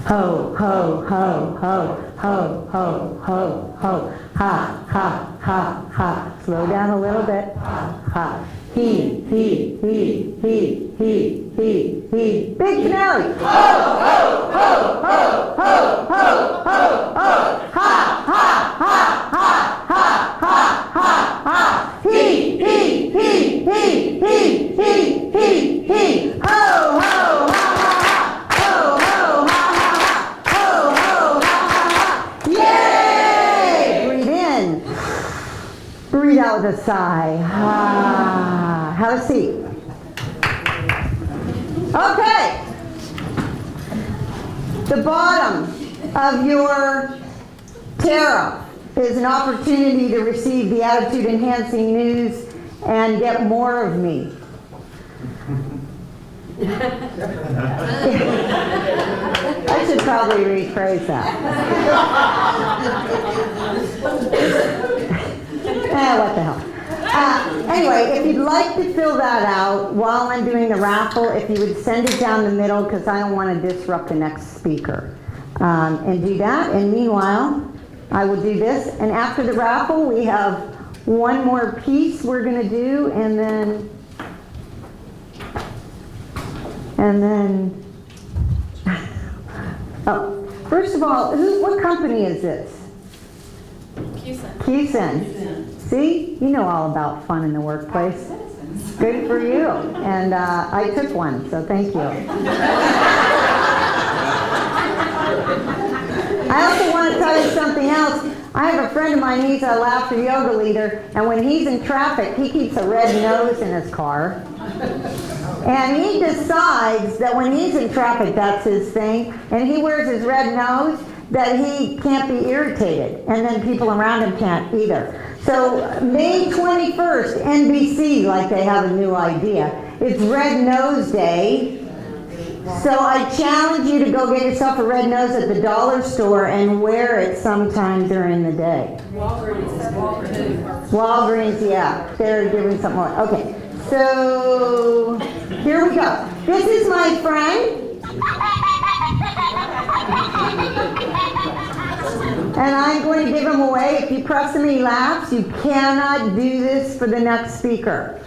Ho, ho, ho, ho, ho, ho, ho, ho, ha, ha, ha, ha. Slow down a little bit. Ha. He, he, he, he, he, he, he. Big finale. Ho, ho, ho, ho, ho, ho, ho, ho. Ha, ha, ha, ha, ha, ha, ha, ha. He, he, he, he, he, he, he, he. Ho, ho, ha, ha. Breathe out with a sigh. Ah, have a seat. Okay. The bottom of your tarot is an opportunity to receive the attitude enhancing news and get more of me. I should probably rephrase that. What the hell. Anyway, if you'd like to fill that out while I'm doing the raffle, if you would send it down the middle, because I don't want to disrupt the next speaker. And do that. And meanwhile, I will do this. And after the raffle, we have one more piece we're going to do, and then And then, oh, first of all, what company is this? Q-Sen. See, you know all about fun in the workplace. Good for you. And I took one, so thank you. I also want to tell you something else. I have a friend of mine, he's a laughter yoga leader, and when he's in traffic, he keeps a red nose in his car. And he decides that when he's in traffic, that's his thing, and he wears his red nose, that he can't be irritated, and then people around him can't either. So May 21st, NBC, like they have a new idea. It's Red Nose Day. So I challenge you to go get yourself a red nose at the dollar store and wear it sometime during the day. Walgreens, yeah. They're giving something more. Okay, so here we go. This is my friend. And I'm going to give him away. If you press him and he laughs, you cannot do this for the next speaker.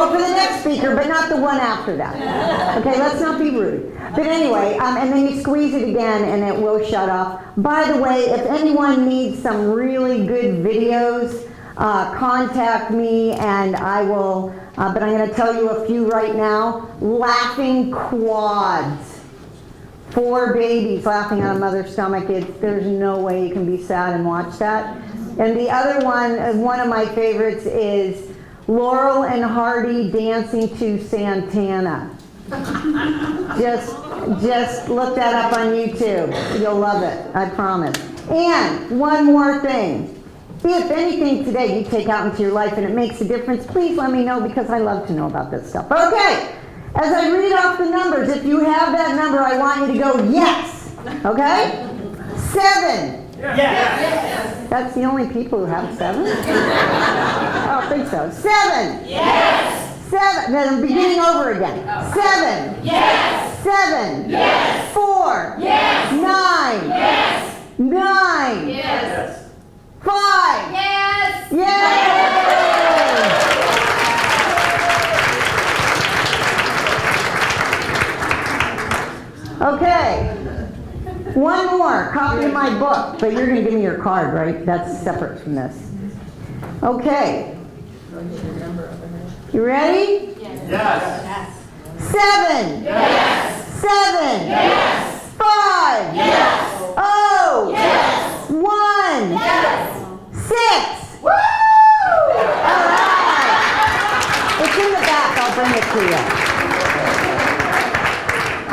Oh, for the next speaker, but not the one after that. Okay, let's not be rude. But anyway, and then you squeeze it again and it will shut off. By the way, if anyone needs some really good videos, contact me and I will, but I'm going to tell you a few right now. Laughing quads. 4 babies laughing on a mother's stomach. There's no way you can be sad and watch that. And the other one of my favorites is Laurel and Hardy dancing to Santana. Just look that up on YouTube. You'll love it, I promise. And one more thing. If anything today you take out into your life and it makes a difference, please let me know because I love to know about this stuff. Okay, as I read off the numbers, if you have that number, I want you to go yes. Okay? 7. Yes. That's the only people who have 7? I don't think so. 7. Yes. 7. Then I'm beginning over again. 7. Yes. 7. Yes. 4. Yes. 9. Yes. 9. Yes. 5. Yes. Yay! Okay. One more copy of my book, but you're going to give me your card, right? That's separate from this. Okay. You ready? Yes. 7. Yes. 7. Yes. 5. Yes. Oh. Yes. 1. Yes. 6. Woo! All right. It's in the back. I'll bring it to you.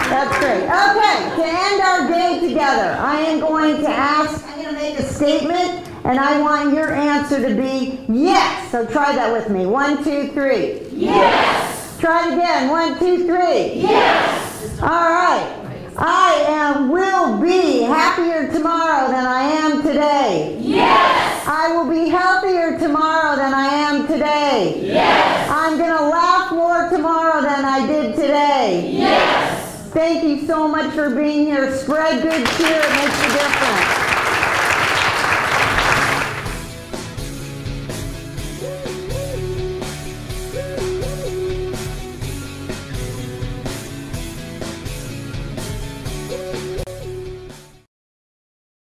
That's great. Okay, to end our day together, I am going to make a statement, and I want your answer to be yes. So try that with me. 1, 2, 3. Yes. Try it again. 1, 2, 3. Yes. All right. I will be happier tomorrow than I am today. Yes. I will be healthier tomorrow than I am today. Yes. I'm going to laugh more tomorrow than I did today. Yes. Thank you so much for being here. Spread good cheer. It makes a difference.